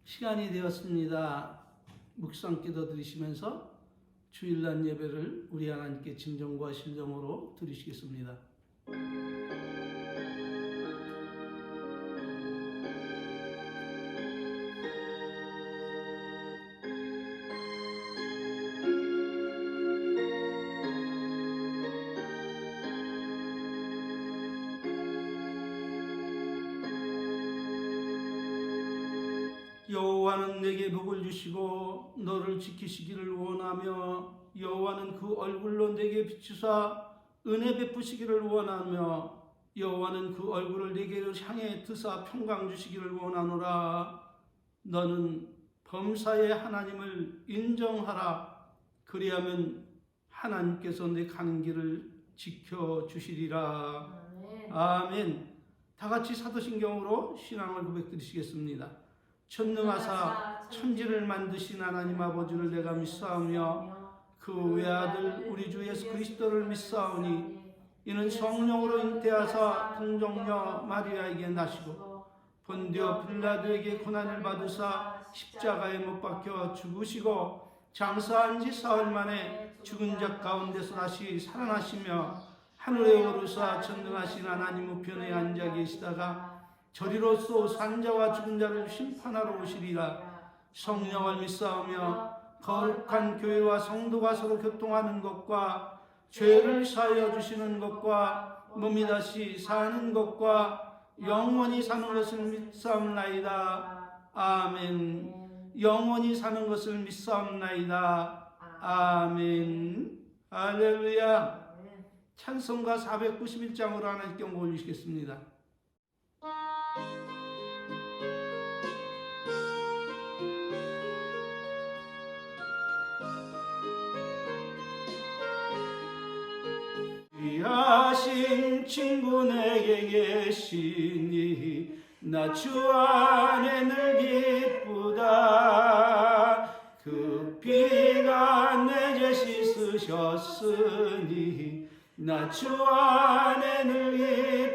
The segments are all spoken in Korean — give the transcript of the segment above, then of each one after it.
시간이 되었습니다. 묵상 기도 드리시면서 주일날 예배를 우리 하나님께 진정과 신정으로 드리시겠습니다. 여호와는 내게 복을 주시고 너를 지키시기를 원하며 여호와는 그 얼굴로 내게 비추사 은혜 베푸시기를 원하며 여호와는 그 얼굴을 내게로 향해 드사 평강 주시기를 원하노라. 너는 범사의 하나님을 인정하라. 그리하면 하나님께서 내 가는 길을 지켜주시리라. 아멘. 다 같이 사도신경으로 신앙을 고백드리시겠습니다. 전능하사 천지를 만드신 하나님 아버지를 내가 믿사오며 그 외아들 우리 주 예수 그리스도를 믿사오니 이는 성령으로 잉태하사 동정녀 마리아에게 나시고 본디오 빌라도에게 고난을 받으사 십자가에 못 박혀 죽으시고 장사한 지 사흘 만에 죽은 자 가운데서 다시 살아나시며 하늘에 오르사 전능하신 하나님 우편에 앉아 계시다가 저리로서 산자와 죽은 자를 심판하러 오시리라. 성령을 믿사오며 거룩한 교회와 성도가 서로 교통하는 것과 죄를 사하여 주시는 것과 몸이 다시 사는 것과 영원히 사는 것을 믿사옵나이다. 아멘. 영원히 사는 것을 믿사옵나이다. 아멘. 할렐루야. 찬송가 491장으로 하나님께 올리시겠습니다. 귀하신 친구 내게 계시니 나 주 안에 늘 기쁘다. 그 피가 내 죄 씻으셨으니 나 주 안에 늘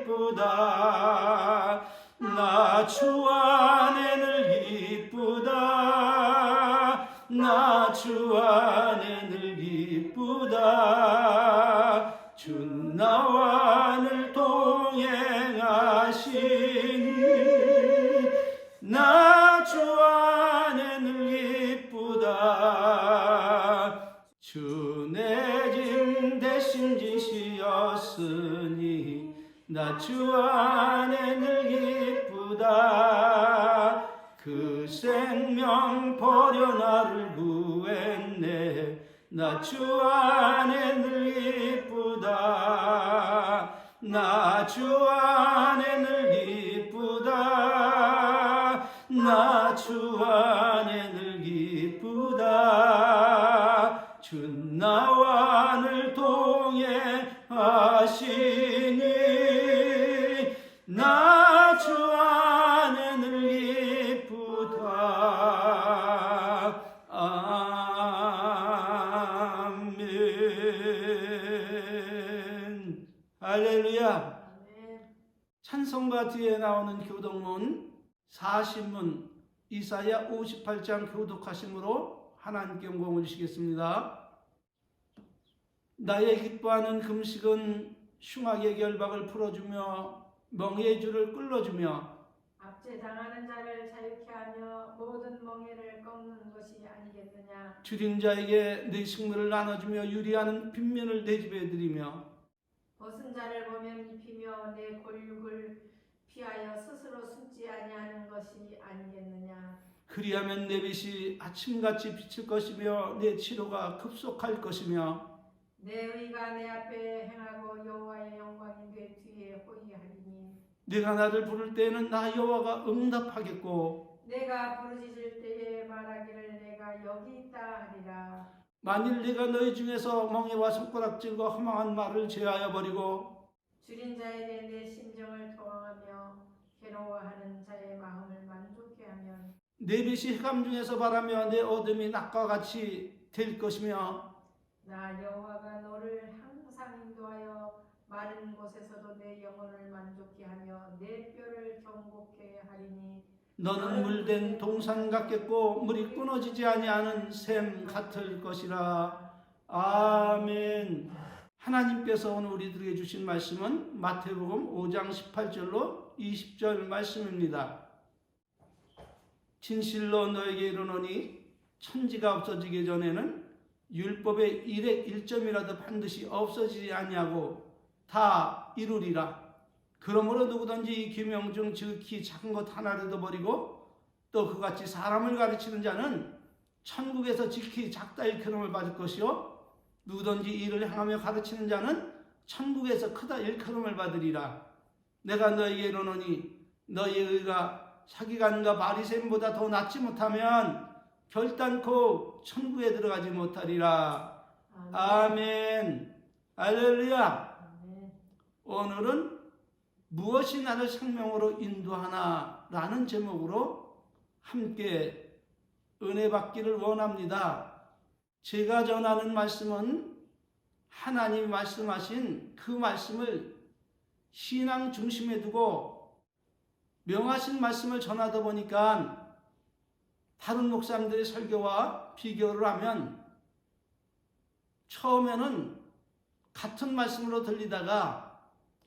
기쁘다. 나 주 안에 늘 기쁘다. 나 주 안에 늘 기쁘다. 주 나와 늘 동행하시니 나 주 안에 늘 기쁘다. 주 내 짐 대신 지시었으니 나 주 안에 늘 기쁘다. 그 생명 버려 나를 구했네. 나 주 안에 늘 기쁘다. 나 주 안에 늘 기쁘다. 나 주 안에 늘 기쁘다. 주 나와 늘 동행하시니 나 주 안에 늘 기쁘다. 아멘. 할렐루야. 찬송가 뒤에 나오는 교독문 40문 이사야 58장 교독하심으로 하나님께 영광을 주시겠습니다. 나의 기뻐하는 금식은 흉악의 결박을 풀어주며 멍에의 줄을 끌어주며 압제당하는 자를 자유케 하며 모든 멍에를 꺾는 것이 아니겠느냐. 줄인 자에게 내 식물을 나눠주며 유리하는 빈면을 대접해드리며 벗은 자를 보면 입히며 내 골육을 피하여 스스로 숨지 아니하는 것이 아니겠느냐. 그리하면 내 빛이 아침같이 비칠 것이며 내 치료가 급속할 것이며 내 의가 내 앞에 행하고 여호와의 영광이 내 뒤에 호위하리니 내가 나를 부를 때에는 나 여호와가 응답하겠고 내가 부르짖을 때에 말하기를 내가 여기 있다 하리라. 만일 내가 너희 중에서 멍에와 손가락질과 허망한 말을 제하여 버리고 줄인 자에게 내 심정을 토항하며 괴로워하는 자의 마음을 만족케 하면 내 빛이黑暗 중에서 바라며 내 어둠이 낮과 같이 될 것이며 나 여호와가 너를 항상 인도하여 마른 곳에서도 내 영혼을 만족케 하며 내 뼈를 경곡케 하리니 너는 물된 동산 같겠고 물이 끊어지지 아니하는 샘 같을 것이라. 아멘. 하나님께서 오늘 우리들에게 주신 말씀은 마태복음 5장 18절로 20절 말씀입니다. 진실로 너에게 이르노니 천지가 없어지기 전에는 율법의 일의 1점이라도 반드시 없어지지 아니하고 다 이루리라. 그러므로 누구든지 이 계명 중 지극히 작은 것 하나라도 버리고 또 그같이 사람을 가르치는 자는 천국에서 지극히 작다 일컬음을 받을 것이요 누구든지 이를 행하며 가르치는 자는 천국에서 크다 일컬음을 받으리라. 내가 너에게 이르노니 너의 의가 서기관과 바리새인보다 더 낫지 못하면 결단코 천국에 들어가지 못하리라. 아멘. 할렐루야. 오늘은 무엇이 나를 생명으로 인도하나 라는 제목으로 함께 은혜 받기를 원합니다. 제가 전하는 말씀은 하나님이 말씀하신 그 말씀을 신앙 중심에 두고 명하신 말씀을 전하다 보니까 다른 목사님들의 설교와 비교를 하면 처음에는 같은 말씀으로 들리다가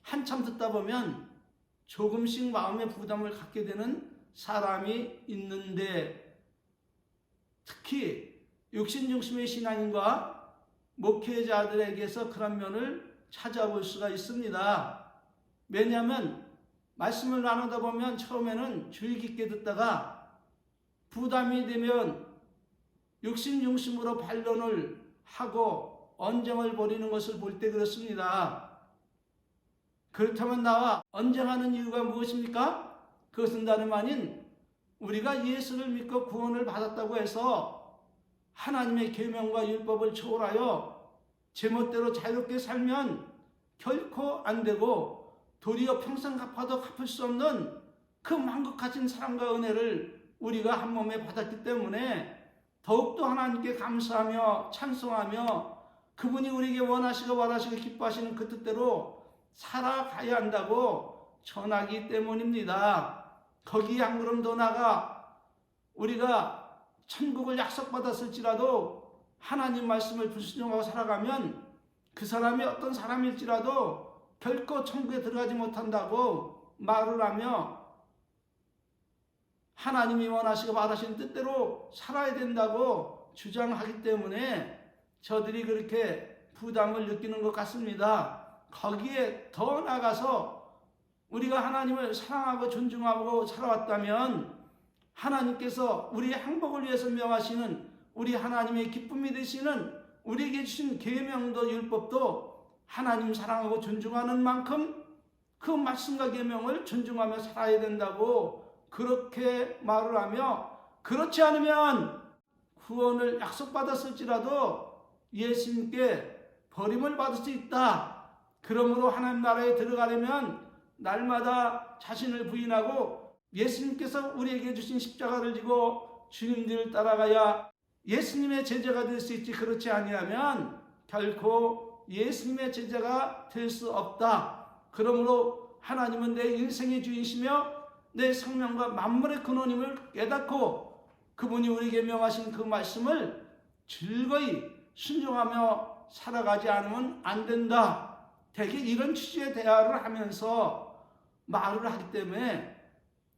한참 듣다 보면 조금씩 마음의 부담을 갖게 되는 사람이 있는데, 특히 육신 중심의 신앙인과 목회자들에게서 그런 면을 찾아볼 수가 있습니다. 왜냐하면 말씀을 나누다 보면 처음에는 주의 깊게 듣다가 부담이 되면 육신 중심으로 반론을 하고 언쟁을 벌이는 것을 볼 때 그렇습니다. 그렇다면 나와 언쟁하는 이유가 무엇입니까? 그것은 다름 아닌 우리가 예수를 믿고 구원을 받았다고 해서 하나님의 계명과 율법을 초월하여 제멋대로 자유롭게 살면 결코 안 되고 도리어 평생 갚아도 갚을 수 없는 그 만국가진 사랑과 은혜를 우리가 한 몸에 받았기 때문에 더욱더 하나님께 감사하며 찬송하며 그분이 우리에게 원하시고 바라시고 기뻐하시는 그 뜻대로 살아가야 한다고 전하기 때문입니다. 거기에 한 걸음 더 나아가 우리가 천국을 약속받았을지라도 하나님 말씀을 불순종하고 살아가면 그 사람이 어떤 사람일지라도 결코 천국에 들어가지 못한다고 말을 하며 하나님이 원하시고 바라시는 뜻대로 살아야 된다고 주장하기 때문에 저들이 그렇게 부담을 느끼는 것 같습니다. 거기에 더 나가서 우리가 하나님을 사랑하고 존중하고 살아왔다면 하나님께서 우리의 행복을 위해서 명하시는 우리 하나님의 기쁨이 되시는 우리에게 주신 계명도 율법도 하나님 사랑하고 존중하는 만큼 그 말씀과 계명을 존중하며 살아야 된다고 그렇게 말을 하며, 그렇지 않으면 구원을 약속받았을지라도 예수님께 버림을 받을 수 있다. 그러므로 하나님 나라에 들어가려면 날마다 자신을 부인하고 예수님께서 우리에게 주신 십자가를 지고 주님들을 따라가야 예수님의 제자가 될 수 있지, 그렇지 아니하면 결코 예수님의 제자가 될 수 없다. 그러므로 하나님은 내 인생의 주인이시며 내 생명과 만물의 근원임을 깨닫고 그분이 우리에게 명하신 그 말씀을 즐거이 순종하며 살아가지 않으면 안 된다. 대개 이런 취지의 대화를 하면서 말을 하기 때문에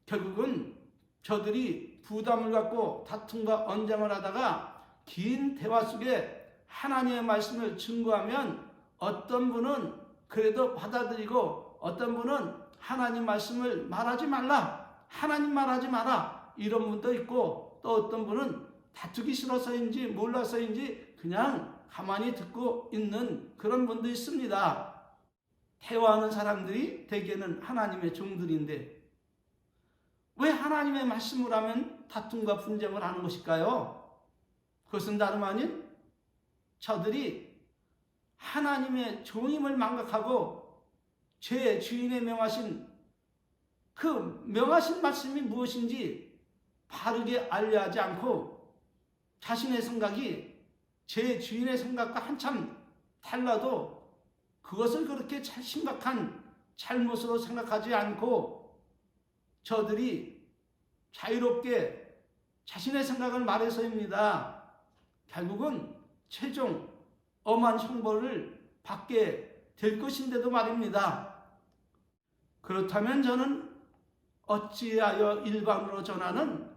결국은 저들이 부담을 갖고 다툼과 언쟁을 하다가 긴 대화 속에 하나님의 말씀을 증거하면 어떤 분은 그래도 받아들이고 어떤 분은 하나님 말씀을 말하지 말라, 하나님 말하지 마라, 이런 분도 있고, 또 어떤 분은 다투기 싫어서인지 몰라서인지 그냥 가만히 듣고 있는 그런 분도 있습니다. 대화하는 사람들이 대개는 하나님의 종들인데 왜 하나님의 말씀을 하면 다툼과 분쟁을 하는 것일까요? 그것은 다름 아닌 저들이 하나님의 종임을 망각하고 제 주인의 명하신 그 명하신 말씀이 무엇인지 바르게 알려하지 않고 자신의 생각이 제 주인의 생각과 한참 달라도 그것을 그렇게 심각한 잘못으로 생각하지 않고 저들이 자유롭게 자신의 생각을 말해서입니다. 결국은 최종 엄한 형벌을 받게 될 것인데도 말입니다. 그렇다면 저는 어찌하여 일반으로 전하는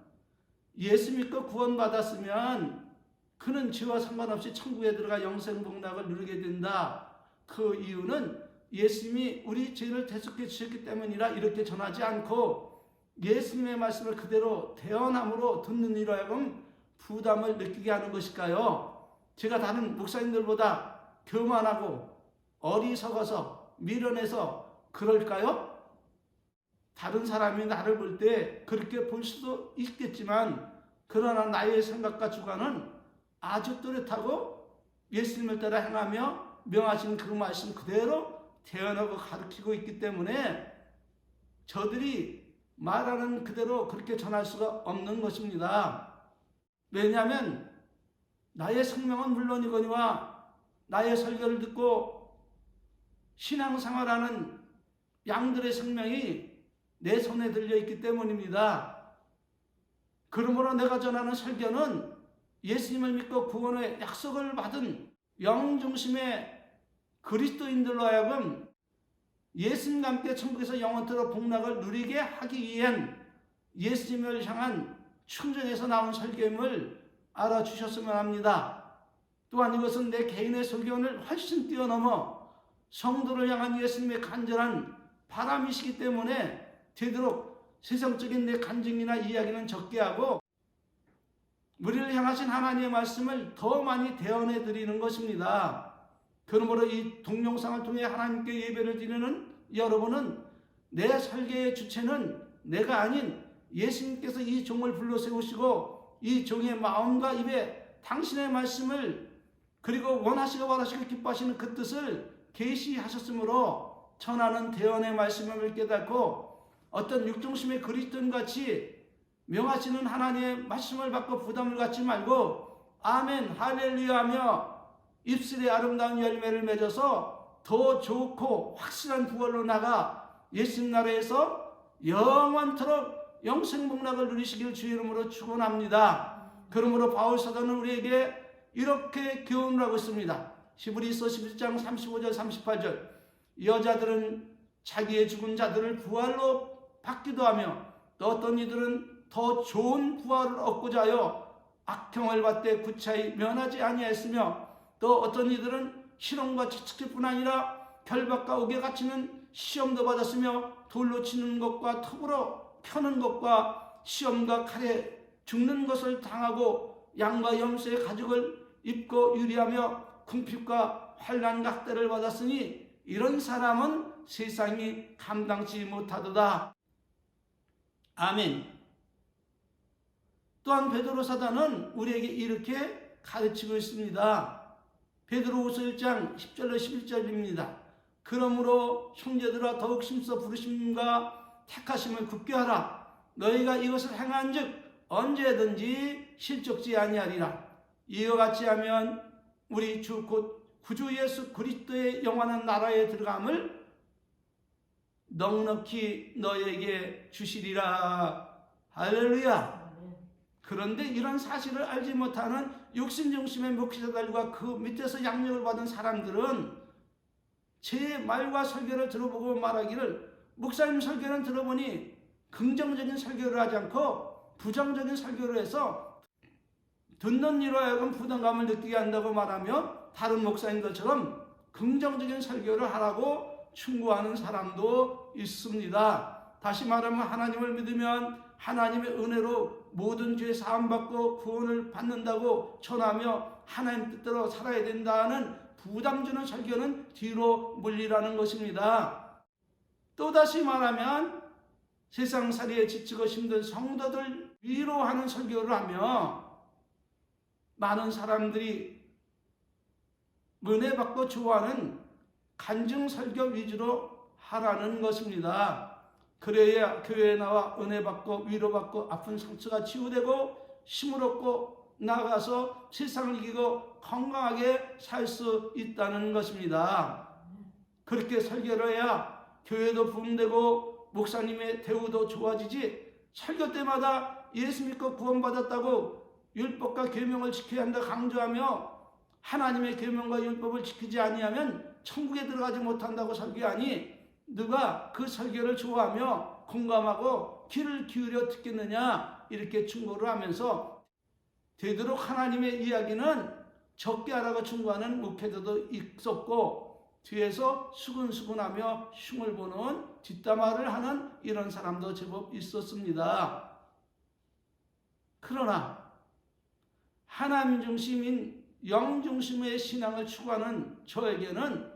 예수 믿고 구원받았으면 그는 죄와 상관없이 천국에 들어가 영생복락을 누리게 된다. 그 이유는 예수님이 우리 죄를 대속해 주셨기 때문이라 이렇게 전하지 않고 예수님의 말씀을 그대로 대언함으로 듣는 이로 하여금 부담을 느끼게 하는 것일까요? 제가 다른 목사님들보다 교만하고 어리석어서 미련해서 그럴까요? 다른 사람이 나를 볼 때 그렇게 볼 수도 있겠지만 그러나 나의 생각과 주관은 아주 뚜렷하고 예수님을 따라 행하며 명하신 그 말씀 그대로 대언하고 가르치고 있기 때문에 저들이 말하는 그대로 그렇게 전할 수가 없는 것입니다. 왜냐하면 나의 생명은 물론이거니와 나의 설교를 듣고 신앙생활하는 양들의 생명이 내 손에 들려있기 때문입니다. 그러므로 내가 전하는 설교는 예수님을 믿고 구원의 약속을 받은 영중심의 그리스도인들로 하여금 예수님과 함께 천국에서 영원토록 복락을 누리게 하기 위한 예수님을 향한 충정에서 나온 설교임을 알아주셨으면 합니다. 또한 이것은 내 개인의 설교를 훨씬 뛰어넘어 성도를 향한 예수님의 간절한 바람이시기 때문에 되도록 세상적인 내 간증이나 이야기는 적게 하고 우리를 향하신 하나님의 말씀을 더 많이 대언해 드리는 것입니다. 그러므로 이 동영상을 통해 하나님께 예배를 드리는 여러분은 내 설계의 주체는 내가 아닌 예수님께서 이 종을 불러 세우시고 이 종의 마음과 입에 당신의 말씀을 그리고 원하시고 바라시고 기뻐하시는 그 뜻을 계시하셨으므로 전하는 대언의 말씀을 깨닫고 어떤 육중심의 그리스도인같이 명하시는 하나님의 말씀을 받고 부담을 갖지 말고 아멘 할렐루야 하며 입술에 아름다운 열매를 맺어서 더 좋고 확실한 부활로 나가 예수님 나라에서 영원토록 영생복락을 누리시길 주의 이름으로 축원합니다. 그러므로 바울 사도는 우리에게 이렇게 교훈을 하고 있습니다. 히브리서 11장 35절 38절 여자들은 자기의 죽은 자들을 부활로 받기도 하며 또 어떤 이들은 더 좋은 부활을 얻고자 하여 악형을 받되 구차히 면하지 아니하였으며 또 어떤 이들은 실험과 채찍질뿐 아니라 결박과 옥에 갇히는 시험도 받았으며 돌로 치는 것과 톱으로 펴는 것과 시험과 칼에 죽는 것을 당하고 양과 염소의 가죽을 입고 유리하며 궁핍과 환난 각대를 받았으니 이런 사람은 세상이 감당치 못하도다. 아멘. 또한 베드로 사도는 우리에게 이렇게 가르치고 있습니다. 베드로후서 1장 10절로 11절입니다. 그러므로 형제들아 더욱 심써 부르심과 택하심을 굳게 하라. 너희가 이것을 행한즉 언제든지 실족지 아니하리라. 이와 같이 하면 우리 주 곧 구주 예수 그리스도의 영원한 나라에 들어감을 넉넉히 너에게 주시리라. 할렐루야. 그런데 이런 사실을 알지 못하는 육신중심의 목회자들과 그 밑에서 양육을 받은 사람들은 제 말과 설교를 들어보고 말하기를 목사님 설교는 들어보니 긍정적인 설교를 하지 않고 부정적인 설교를 해서 듣는 이로 하여금 부담감을 느끼게 한다고 말하며 다른 목사님들처럼 긍정적인 설교를 하라고 충고하는 사람도 있습니다. 다시 말하면 하나님을 믿으면 하나님의 은혜로 모든 죄 사함받고 구원을 받는다고 전하며 하나님 뜻대로 살아야 된다는 부담주는 설교는 뒤로 물리라는 것입니다. 또다시 말하면 세상살이에 지치고 힘든 성도들 위로하는 설교를 하며 많은 사람들이 은혜 받고 좋아하는 간증 설교 위주로 하라는 것입니다. 그래야 교회에 나와 은혜 받고 위로받고 아픈 상처가 치유되고 힘을 얻고 나아가서 세상을 이기고 건강하게 살 수 있다는 것입니다. 그렇게 설교를 해야 교회도 부흥되고 목사님의 대우도 좋아지지 설교 때마다 예수 믿고 구원받았다고 율법과 계명을 지켜야 한다 강조하며 하나님의 계명과 율법을 지키지 아니하면 천국에 들어가지 못한다고 설교하니 누가 그 설교를 좋아하며 공감하고 귀를 기울여 듣겠느냐 이렇게 충고를 하면서 되도록 하나님의 이야기는 적게 하라고 충고하는 목회자도 있었고 뒤에서 수근수근하며 흉을 보는 뒷담화를 하는 이런 사람도 제법 있었습니다. 그러나 하나님 중심인 영 중심의 신앙을 추구하는 저에게는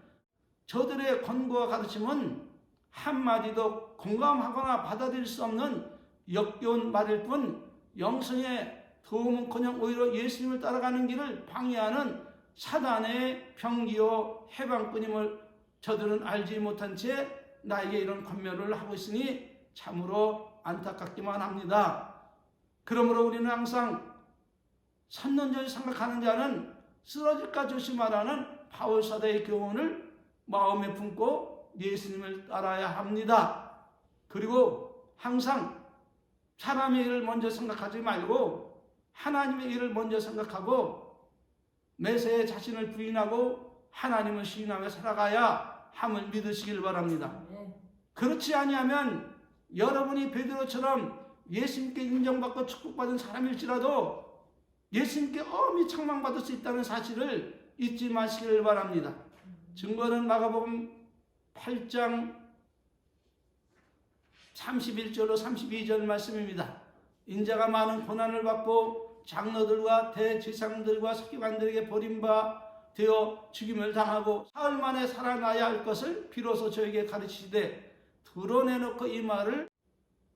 저들의 권고와 가르침은 한마디도 공감하거나 받아들일 수 없는 역겨운 말일 뿐 영성의 도움은커녕 오히려 예수님을 따라가는 길을 방해하는 사단의 병기요 해방꾼임을 저들은 알지 못한 채 나에게 이런 권면을 하고 있으니 참으로 안타깝기만 합니다. 그러므로 우리는 항상 선론적으로 생각하는 자는 쓰러질까 조심하라는 바울사도의 교훈을 마음에 품고 예수님을 따라야 합니다. 그리고 항상 사람의 일을 먼저 생각하지 말고 하나님의 일을 먼저 생각하고 매사에 자신을 부인하고 하나님을 시인하며 살아가야 함을 믿으시길 바랍니다. 그렇지 아니하면 여러분이 베드로처럼 예수님께 인정받고 축복받은 사람일지라도 예수님께 엄히 책망받을 수 있다는 사실을 잊지 마시길 바랍니다. 증거는 마가복음 8장 31절로 32절 말씀입니다. 인자가 많은 고난을 받고 장로들과 대제사장들과 서기관들에게 버림바 되어 죽임을 당하고 사흘 만에 살아나야 할 것을 비로소 저에게 가르치시되 드러내놓고 이 말을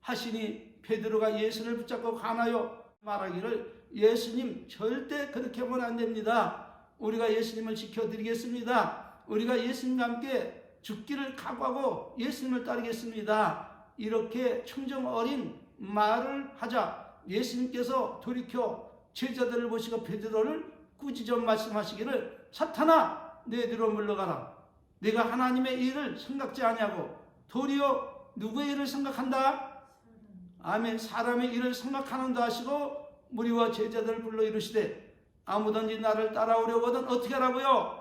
하시니 베드로가 예수를 붙잡고 관하여 말하기를 예수님 절대 그렇게 하면 안 됩니다. 우리가 예수님을 지켜드리겠습니다. 우리가 예수님과 함께 죽기를 각오하고 예수님을 따르겠습니다. 이렇게 청정 어린 말을 하자 예수님께서 돌이켜 제자들을 보시고 베드로를 꾸짖어 말씀하시기를 사탄아 내 뒤로 물러가라. 네가 하나님의 일을 생각지 아니하고 도리어 누구의 일을 생각한다? 아멘. 사람의 일을 생각하는다 하시고 무리와 제자들을 불러 이르시되 아무든지 나를 따라오려거든 어떻게 하라고요?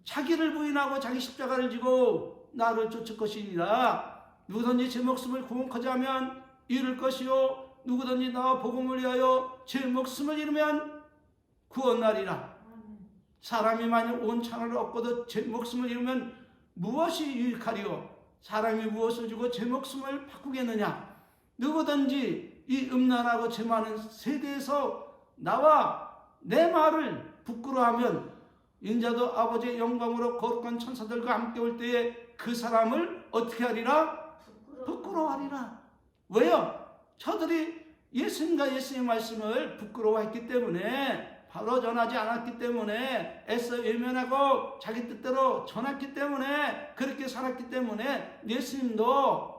자기를 부인하고 자기 십자가를 지고 나를 쫓을 것이니라. 누구든지 제 목숨을 구원하자 하면 잃을 것이요 누구든지 나와 복음을 위하여 제 목숨을 잃으면 구원하리라. 사람이 만약 온 창을 얻고도 제 목숨을 잃으면 무엇이 유익하리요? 사람이 무엇을 주고 제 목숨을 바꾸겠느냐? 누구든지 이 음란하고 죄 많은 세대에서 나와 내 말을 부끄러워하면 인자도 아버지의 영광으로 거룩한 천사들과 함께 올 때에 그 사람을 어떻게 하리라? 부끄러워하리라. 왜요? 저들이 예수님과 예수님의 말씀을 부끄러워했기 때문에 바로 전하지 않았기 때문에 애써 외면하고 자기 뜻대로 전했기 때문에 그렇게 살았기 때문에 예수님도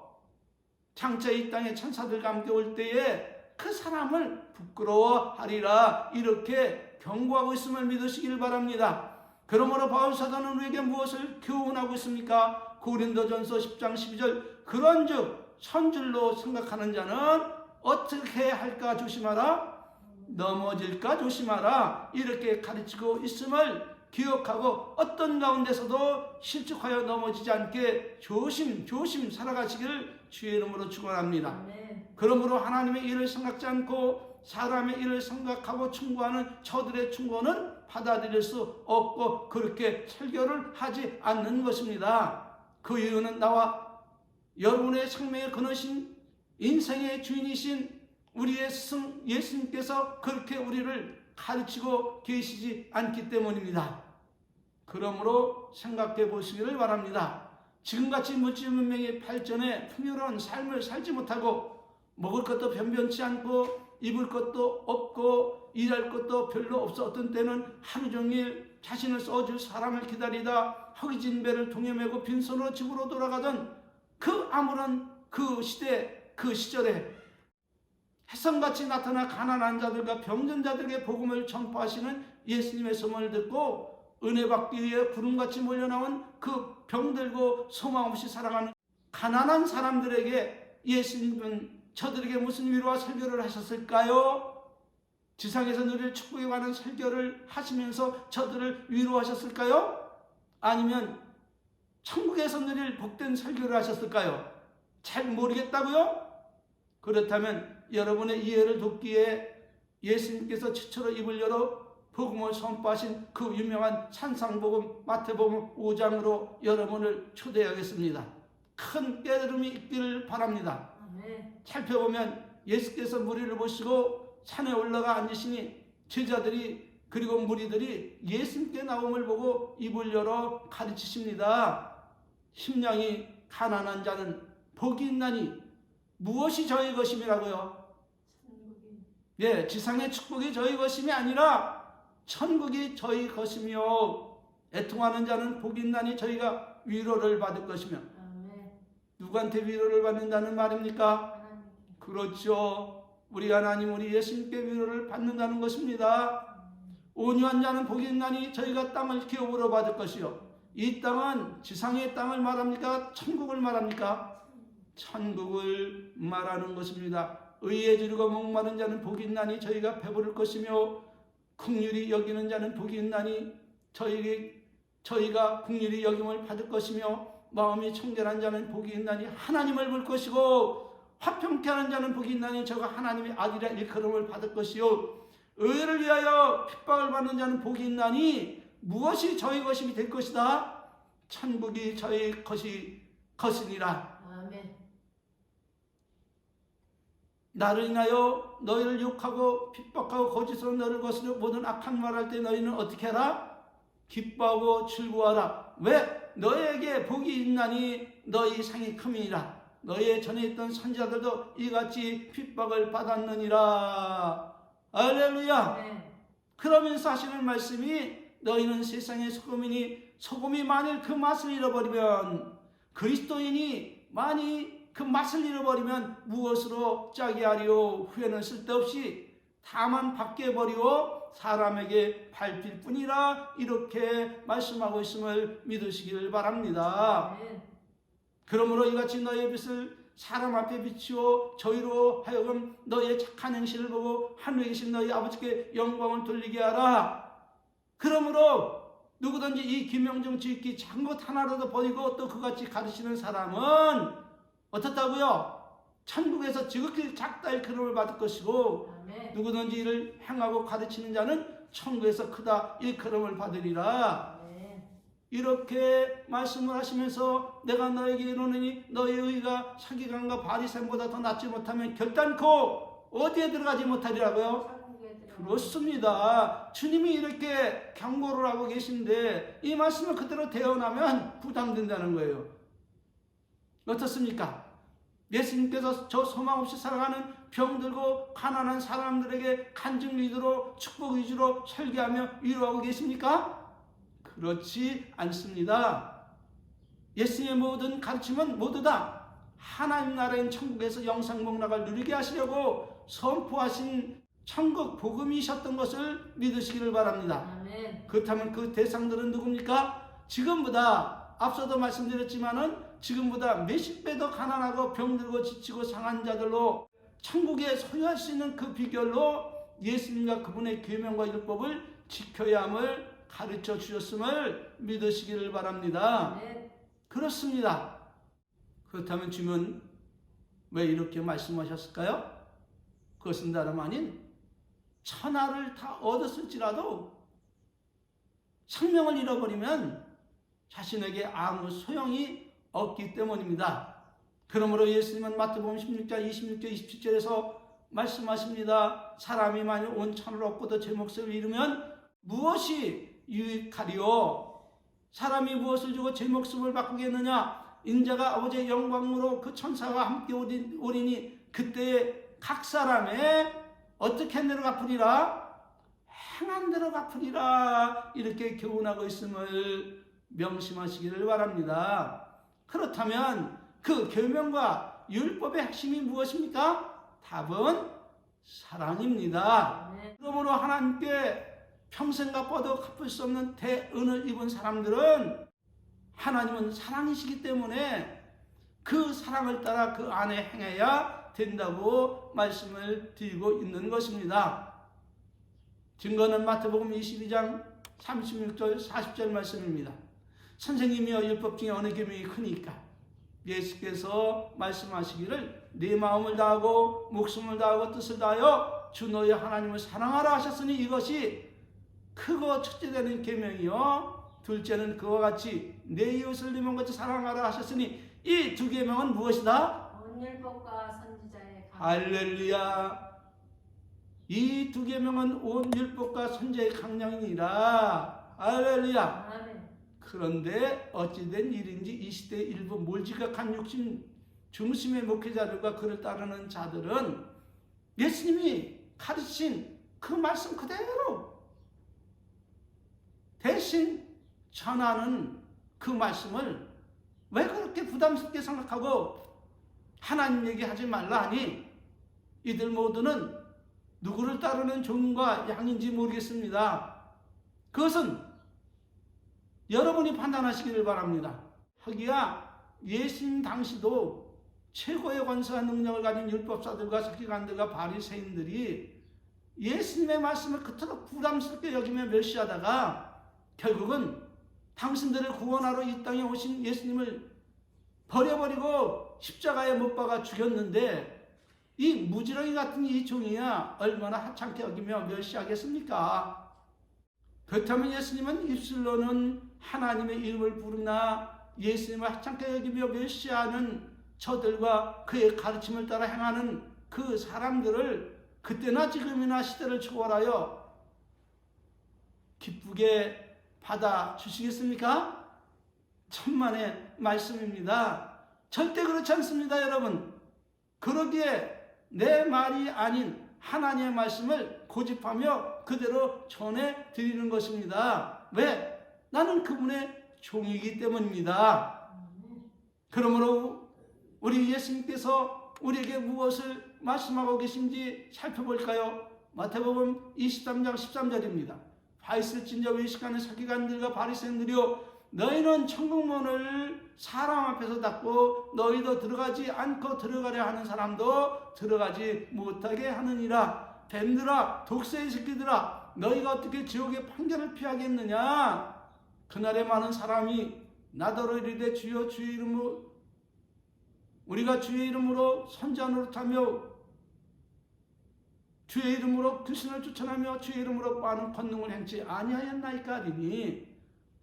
장차 이 땅에 천사들과 함께 올 때에 그 사람을 부끄러워하리라 이렇게 경고하고 있음을 믿으시길 바랍니다. 그러므로 바울사도는 우리에게 무엇을 교훈하고 있습니까? 고린도전서 10장 12절 그런즉 선줄로 생각하는 자는 어떻게 할까 조심하라 넘어질까 조심하라 이렇게 가르치고 있음을 기억하고 어떤 가운데서도 실족하여 넘어지지 않게 조심 살아가시기를 주의 이름으로 축원합니다. 그러므로 하나님의 일을 생각지 않고 사람의 일을 생각하고 충고하는 저들의 충고는 받아들일 수 없고 그렇게 설교를 하지 않는 것입니다. 그 이유는 나와 여러분의 생명의 근원이신 인생의 주인이신 우리의 스승 예수님께서 그렇게 우리를 가르치고 계시지 않기 때문입니다. 그러므로 생각해 보시기를 바랍니다. 지금같이 물질 문명의 발전에 풍요로운 삶을 살지 못하고 먹을 것도 변변치 않고 입을 것도 없고 일할 것도 별로 없어 어떤 때는 하루 종일 자신을 써줄 사람을 기다리다 허기진 배를 동해 메고 빈손으로 집으로 돌아가던 그 아무런 그 시대 그 시절에 햇성같이 나타나 가난한 자들과 병든 자들에게 복음을 전파하시는 예수님의 소문을 듣고 은혜 받기 위해 구름같이 몰려나온 그 병들고 소망 없이 살아가는 가난한 사람들에게 예수님은 저들에게 무슨 위로와 설교를 하셨을까요? 지상에서 누릴 축복에 관한 설교를 하시면서 저들을 위로하셨을까요? 아니면 천국에서 누릴 복된 설교를 하셨을까요? 잘 모르겠다고요? 그렇다면 여러분의 이해를 돕기에 예수님께서 최초로 입을 열어 복음을 선포하신 그 유명한 산상복음 마태복음 5장으로 여러분을 초대하겠습니다. 큰 깨달음이 있기를 바랍니다. 아멘. 살펴보면 예수께서 무리를 보시고 산에 올라가 앉으시니 제자들이 그리고 무리들이 예수님께 나옴을 보고 입을 열어 가르치십니다. 심령이 가난한 자는 복이 있나니 무엇이 저희 것임이라고요? 천국이. 예, 지상의 축복이 저희 것임이 아니라 천국이 저희 것이며 애통하는 자는 복이 있나니 저희가 위로를 받을 것이며. 아멘. 누구한테 위로를 받는다는 말입니까? 하나님. 그렇죠. 우리 하나님 우리 예수님께 위로를 받는다는 것입니다. 온유한 자는 복이 있나니 저희가 땅을 기업으로 받을 것이요. 이 땅은 지상의 땅을 말합니까? 천국을 말합니까? 천국을 말하는 것입니다. 의에 지르고 목마른 자는 복이 있나니 저희가 배부를 것이며 긍휼히 여기는 자는 복이 있나니 저희가 긍휼히 여김을 받을 것이며 마음이 청결한 자는 복이 있나니 하나님을 볼 것이고 화평케 하는 자는 복이 있나니 저가 하나님의 아들이라 일컬음을 받을 것이요 의를 위하여 핍박을 받는 자는 복이 있나니 무엇이 저희 것이 될 것이다? 천국이 저희 것이니라. 아멘. 나를 인하여 너희를 욕하고 핍박하고 거짓으로 너를 거스려 모든 악한 말할 때 너희는 어떻게 하라? 기뻐하고 즐거워하라. 왜? 너희에게 복이 있나니 너희 상이 큼이니라. 너희의 전에 있던 선지자들도 이같이 핍박을 받았느니라. 할렐루야. 네. 그러면서 하시는 말씀이 너희는 세상의 소금이니 소금이 만일 그 맛을 잃어버리면 그리스도인이 많이 그 맛을 잃어버리면 무엇으로 짜게 하리요? 후에는 쓸데없이 다만 밖에 버리고 사람에게 밟힐 뿐이라. 이렇게 말씀하고 있음을 믿으시기를 바랍니다. 아멘. 그러므로 이같이 너희의 빛을 사람 앞에 비추어 저희로 하여금 너희의 착한 행실을 보고 하늘에 계신 너희 아버지께 영광을 돌리게 하라. 그러므로 누구든지 이 김영중 지기 잘못 하나라도 버리고 또 그같이 가르치는 사람은 어떻다고요? 천국에서 지극히 작다 일컬음을 받을 것이고 아멘. 누구든지 이를 행하고 가르치는 자는 천국에서 크다 일컬음을 받으리라. 아멘. 이렇게 말씀을 하시면서 내가 너에게 이르노니 너의 의가 서기관과 바리새인보다 더 낫지 못하면 결단코 어디에 들어가지 못하리라고요? 천국에 들어가. 그렇습니다. 주님이 이렇게 경고를 하고 계신데 이 말씀을 그대로 대언하면 부담된다는 거예요. 어떻습니까? 예수님께서 저 소망 없이 살아가는 병들고 가난한 사람들에게 간증 위주로 축복 위주로 설교하며 위로하고 계십니까? 그렇지 않습니다. 예수님의 모든 가르침은 모두 다 하나님 나라인 천국에서 영생복락을 누리게 하시려고 선포하신 천국 복음이셨던 것을 믿으시기를 바랍니다. 아멘. 그렇다면 그 대상들은 누굽니까? 지금보다 앞서도 말씀드렸지만은 지금보다 몇십 배 더 가난하고 병들고 지치고 상한 자들로 천국에 소유할 수 있는 그 비결로 예수님과 그분의 계명과 율법을 지켜야 함을 가르쳐 주셨음을 믿으시기를 바랍니다. 아멘. 그렇습니다. 그렇다면 주님은 왜 이렇게 말씀하셨을까요? 그것은 다름 아닌 천하를 다 얻었을지라도 생명을 잃어버리면 자신에게 아무 소용이 없기 때문입니다. 그러므로 예수님은 마태복음 16장 26절 27절에서 말씀하십니다. 사람이 만일 온 천을 얻고도 제 목숨을 잃으면 무엇이 유익하리요? 사람이 무엇을 주고 제 목숨을 바꾸겠느냐? 인자가 아버지의 영광으로 그 천사와 함께 오리니 그때에 각 사람의 어떻게 내로 갚으리라? 행한 대로 갚으리라. 이렇게 교훈하고 있음을 명심하시기를 바랍니다. 그렇다면 그 계명과 율법의 핵심이 무엇입니까? 답은 사랑입니다. 아멘. 그러므로 하나님께 평생 갚아도 갚을 수 없는 대은을 입은 사람들은 하나님은 사랑이시기 때문에 그 사랑을 따라 그 안에 행해야 된다고 말씀을 드리고 있는 것입니다. 증거는 마태복음 22장 36절 40절 말씀입니다. 선생님이여 율법 중에 어느 계명이 크니까? 예수께서 말씀하시기를 네 마음을 다하고 목숨을 다하고 뜻을 다하여 주 너희 하나님을 사랑하라 하셨으니 이것이 크고 첫째 되는 계명이요 둘째는 그와 같이 내 이웃을 네 몸같이 사랑하라 하셨으니 이 두 계명은 무엇이다? 온 율법과 선지자의 강령. 할렐루야. 이 두 계명은 온 율법과 선지자의 강령이니라. 할렐루야. 아멘. 그런데 어찌된 일인지 이 시대 일부 몰지각한 육신 중심의 목회자들과 그를 따르는 자들은 예수님이 가르친 그 말씀 그대로 대신 전하는 그 말씀을 왜 그렇게 부담스럽게 생각하고 하나님 얘기하지 말라 하니 이들 모두는 누구를 따르는 종과 양인지 모르겠습니다. 그것은 여러분이 판단하시기를 바랍니다. 하기야 예수님 당시도 최고의 권세와 능력을 가진 율법사들과 서기관들과 바리새인들이 예수님의 말씀을 그토록 부담스럽게 여기며 멸시하다가 결국은 당신들을 구원하러 이 땅에 오신 예수님을 버려버리고 십자가에 못 박아 죽였는데 이 무지렁이 같은 이 종이야 얼마나 하찮게 여기며 멸시하겠습니까? 그렇다면 예수님은 입술로는 하나님의 이름을 부르나 예수님을 하찮게 여기며 멸시하는 저들과 그의 가르침을 따라 행하는 그 사람들을 그때나 지금이나 시대를 초월하여 기쁘게 받아주시겠습니까? 천만의 말씀입니다. 절대 그렇지 않습니다, 여러분. 그러기에 내 말이 아닌 하나님의 말씀을 고집하며 그대로 전해드리는 것입니다. 왜? 나는 그분의 종이기 때문입니다. 그러므로 우리 예수님께서 우리에게 무엇을 말씀하고 계신지 살펴볼까요? 마태복음 23장 13절입니다. 바있을진저 외식하는 서기관들과 바리새인들이여 너희는 천국문을 사람 앞에서 닫고 너희도 들어가지 않고 들어가려 하는 사람도 들어가지 못하게 하느니라. 뱀들아 독새의 새끼들아 너희가 어떻게 지옥의 판결을 피하겠느냐. 그날에 많은 사람이 나더러 이르되 주여 주의 이름으로 우리가 주의 이름으로 선지자 노릇하며 주의 이름으로 귀신을 쫓아내며 주의 이름으로 많은 권능을 행치 아니하였나이까 하리니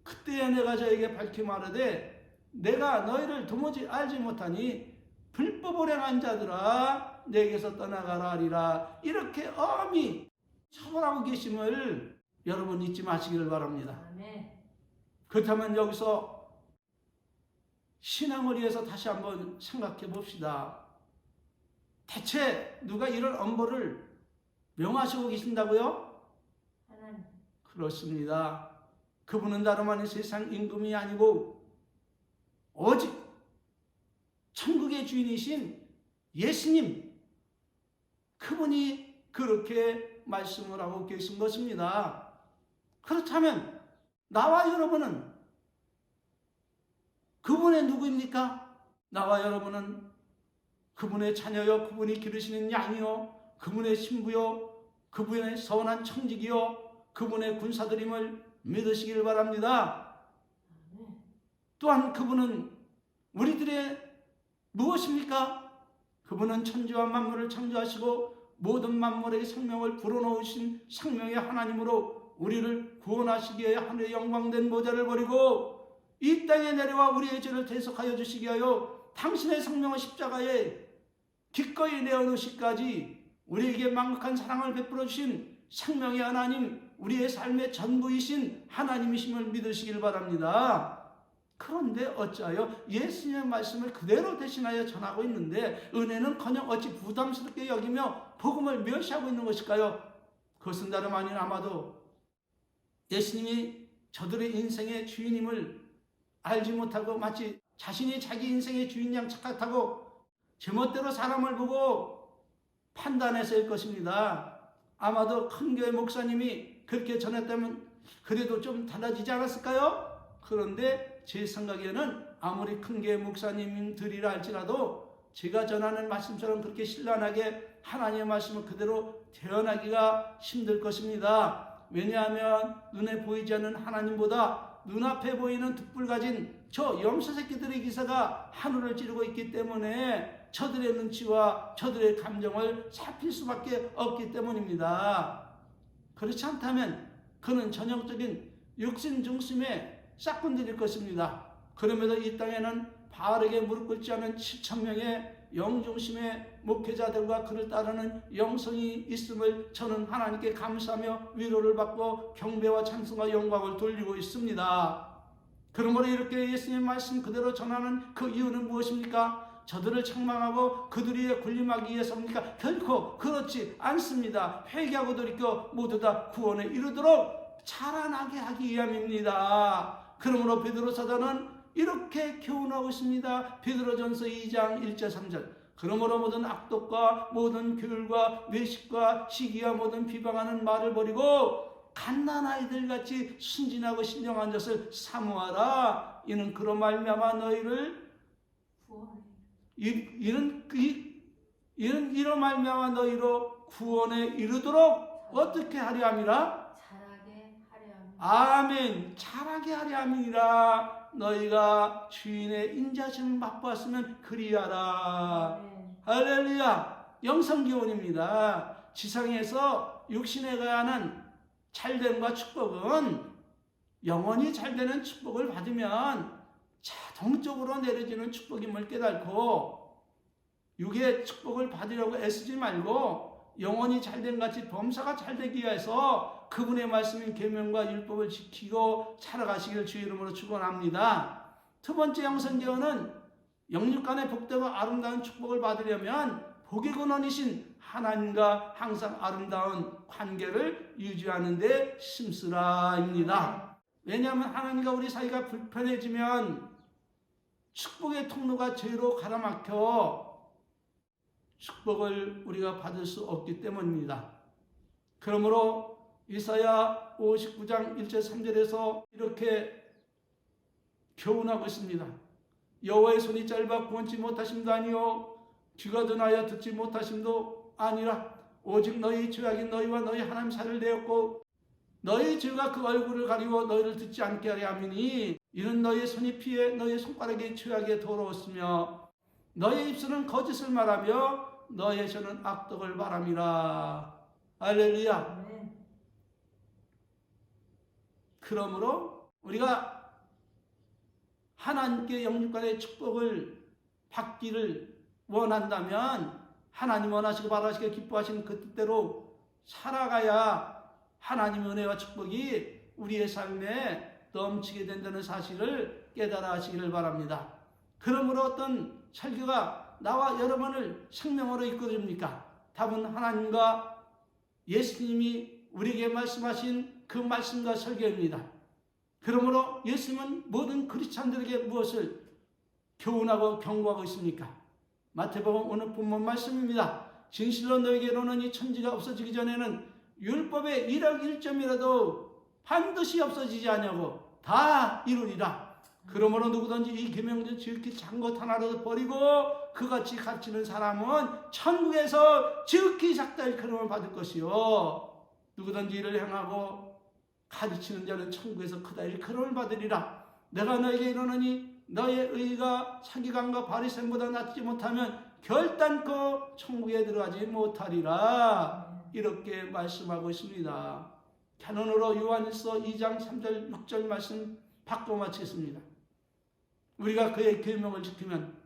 그때에 내가 저에게 밝히 말하되 내가 너희를 도무지 알지 못하니 불법을 행한 자들아 내게서 떠나가라 하리라. 이렇게 엄히 처벌하고 계심을 여러분 잊지 마시기를 바랍니다. 아멘. 그렇다면 여기서 신앙을 위해서 다시 한번 생각해 봅시다. 대체 누가 이런 엄벌을 명하시고 계신다고요? 하나님. 그렇습니다. 그분은 다름 아닌 세상 임금이 아니고 오직 천국의 주인이신 예수님, 그분이 그렇게 말씀을 하고 계신 것입니다. 그렇다면 나와 여러분은 그분의 누구입니까? 나와 여러분은 그분의 자녀요, 그분이 기르시는 양이요, 그분의 신부요, 그분의 서원한 청직이요, 그분의 군사들임을 믿으시길 바랍니다. 또한 그분은 우리들의 무엇입니까? 그분은 천지와 만물을 창조하시고 모든 만물에게 생명을 불어넣으신 생명의 하나님으로 우리를 구원하시기 위하여 하늘의 영광된 보좌를 버리고 이 땅에 내려와 우리의 죄를 대속하여 주시기 위하여 당신의 생명을 십자가에 기꺼이 내어놓으시기까지 우리에게 망극한 사랑을 베풀어 주신 생명의 하나님, 우리의 삶의 전부이신 하나님이심을 믿으시길 바랍니다. 그런데 어찌하여 예수님의 말씀을 그대로 대신하여 전하고 있는데 은혜는커녕 어찌 부담스럽게 여기며 복음을 멸시하고 있는 것일까요? 그것은 다름 아닌 아마도 예수님이 저들의 인생의 주인임을 알지 못하고 마치 자신이 자기 인생의 주인양 착각하고 제멋대로 사람을 보고 판단해서일 것입니다. 아마도 큰 교회 목사님이 그렇게 전했다면 그래도 좀 달라지지 않았을까요? 그런데 제 생각에는 아무리 큰 교회 목사님들이라 할지라도 제가 전하는 말씀처럼 그렇게 신랄하게 하나님의 말씀을 그대로 대언하기가 힘들 것입니다. 왜냐하면 눈에 보이지 않는 하나님보다 눈앞에 보이는 득불 가진 저 염소 새끼들의 기사가 하늘을 찌르고 있기 때문에 저들의 눈치와 저들의 감정을 살필 수밖에 없기 때문입니다. 그렇지 않다면 그는 전형적인 육신 중심의 싹군들일 것입니다. 그럼에도 이 땅에는 바르게 무릎 꿇지 않은 7,000명의 영중심의 목회자들과 그를 따르는 영성이 있음을 저는 하나님께 감사하며 위로를 받고 경배와 찬송과 영광을 돌리고 있습니다. 그러므로 이렇게 예수님 말씀 그대로 전하는 그 이유는 무엇입니까? 저들을 책망하고 그들의 군림하기 위해서입니까? 결코 그렇지 않습니다. 회개하고 돌이켜 모두 다 구원에 이르도록 자라나게 하기 위함입니다. 그러므로 베드로 사도는 이렇게 교훈하고 있습니다. 베드로전서 2장 1절 3절. 그러므로 모든 악독과 모든 교율과 외식과 시기와 모든 비방하는 말을 버리고 갓난아이들 같이 순진하고 신령한 것을 사모하라. 이는 그로 말미암아 너희를 이런 말미암아 너희로 구원에 이르도록 어떻게 하려 함이라? 자라게 하려 함이라. 아멘. 자라게 하려 함이라. 너희가 주인의 인자심을 맛보았으면 그리하라. 아멘. 할렐루야. 영성기원입니다. 지상에서 육신에 관한 잘됨과 축복은 영원히 잘되는 축복을 받으면 자동적으로 내려지는 축복임을 깨닫고 육의 축복을 받으려고 애쓰지 말고 영원히 잘된 같이 범사가 잘되기 위해서 그분의 말씀인 계명과 율법을 지키고 살아가시길 주의 이름으로 축원합니다. 두 번째 영성기원은 영육간의 복되고 아름다운 축복을 받으려면 복의 근원이신 하나님과 항상 아름다운 관계를 유지하는 데 힘쓰라입니다. 왜냐하면 하나님과 우리 사이가 불편해지면 축복의 통로가 죄로 가로막혀 축복을 우리가 받을 수 없기 때문입니다. 그러므로 이사야 59장 1절 3절에서 이렇게 교훈하고 있습니다. 여호와의 손이 짧아 구원치 못하심도 아니요 귀가 둔하여 듣지 못하심도 아니라 오직 너희 죄악이 너희와 너희 하나님 사이를 내었고 너희 죄가 그 얼굴을 가리워 너희를 듣지 않게 하려 함이니 이는 너희의 손이 피해 너희의 손가락이 죄악에 더러웠으며 너희의 입술은 거짓을 말하며 너희의 혀는 악독을 말함이라. 할렐루야. 아멘. 그러므로 우리가 하나님께 영육간의 축복을 받기를 원한다면 하나님 원하시고 바라시고 기뻐하시는 그 뜻대로 살아가야 하나님의 은혜와 축복이 우리의 삶에 넘치게 된다는 사실을 깨달아 하시기를 바랍니다. 그러므로 어떤 설교가 나와 여러분을 생명으로 이끌어줍니까? 답은 하나님과 예수님이 우리에게 말씀하신 그 말씀과 설교입니다. 그러므로 예수님은 모든 크리스찬들에게 무엇을 교훈하고 경고하고 있습니까? 마태복음 오늘 본문 말씀입니다. 진실로 너에게 이르노니 천지가 없어지기 전에는 율법의 1억 1점이라도 반드시 없어지지 아니하고 다 이루리라. 그러므로 누구든지 이 계명을 지극히 작은 것 하나라도 버리고 그같이 갇히는 사람은 천국에서 지극히 작다 일컬음을 받을 것이요 누구든지 이를 행하고 가르치는 자는 천국에서 크다 일컬음을 받으리라. 내가 너에게 이르노니 너의 의가 서기관과 바리새인보다 낫지 못하면 결단코 천국에 들어가지 못하리라. 이렇게 말씀하고 있습니다. 캐논으로 요한일서 2장 3절 6절 말씀 받고 마치겠습니다. 우리가 그의 계명을 지키면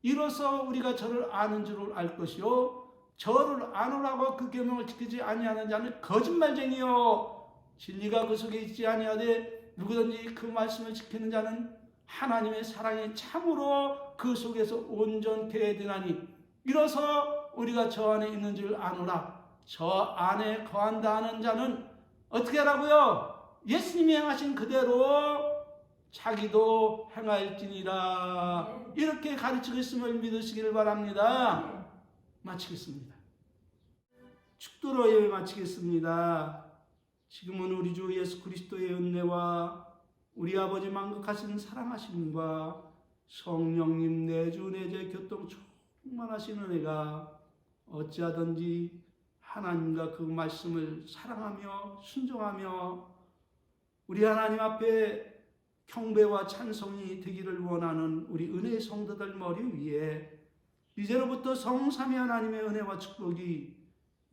이로써 우리가 저를 아는 줄을 알 것이요 저를 아노라고 그 계명을 지키지 아니하는 자는 거짓말쟁이요 진리가 그 속에 있지 아니하되 누구든지 그 말씀을 지키는 자는 하나님의 사랑이 참으로 그 속에서 온전케 되나니 이로써 우리가 저 안에 있는 줄 아노라. 저 안에 거한다 하는 자는 어떻게 하라고요? 예수님이 행하신 그대로 자기도 행할지니라. 이렇게 가르치고 있음을 믿으시기를 바랍니다. 마치겠습니다. 축도로 예배 마치겠습니다. 지금은 우리 주 예수 그리스도의 은혜와 우리 아버지 만극하신 사랑하심과 성령님 내주 내제 교통 충만하신 은혜가 어찌하든지 하나님과 그 말씀을 사랑하며 순종하며 우리 하나님 앞에 경배와 찬송이 되기를 원하는 우리 은혜의 성도들 머리 위에 이제로부터 성삼위 하나님의 은혜와 축복이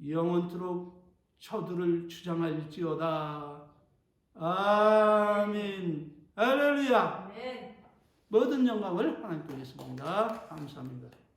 영원토록 저들을 주장할지어다. 아멘. 할렐루야. 아멘. 모든 영광을 하나님께 드리겠습니다. 감사합니다.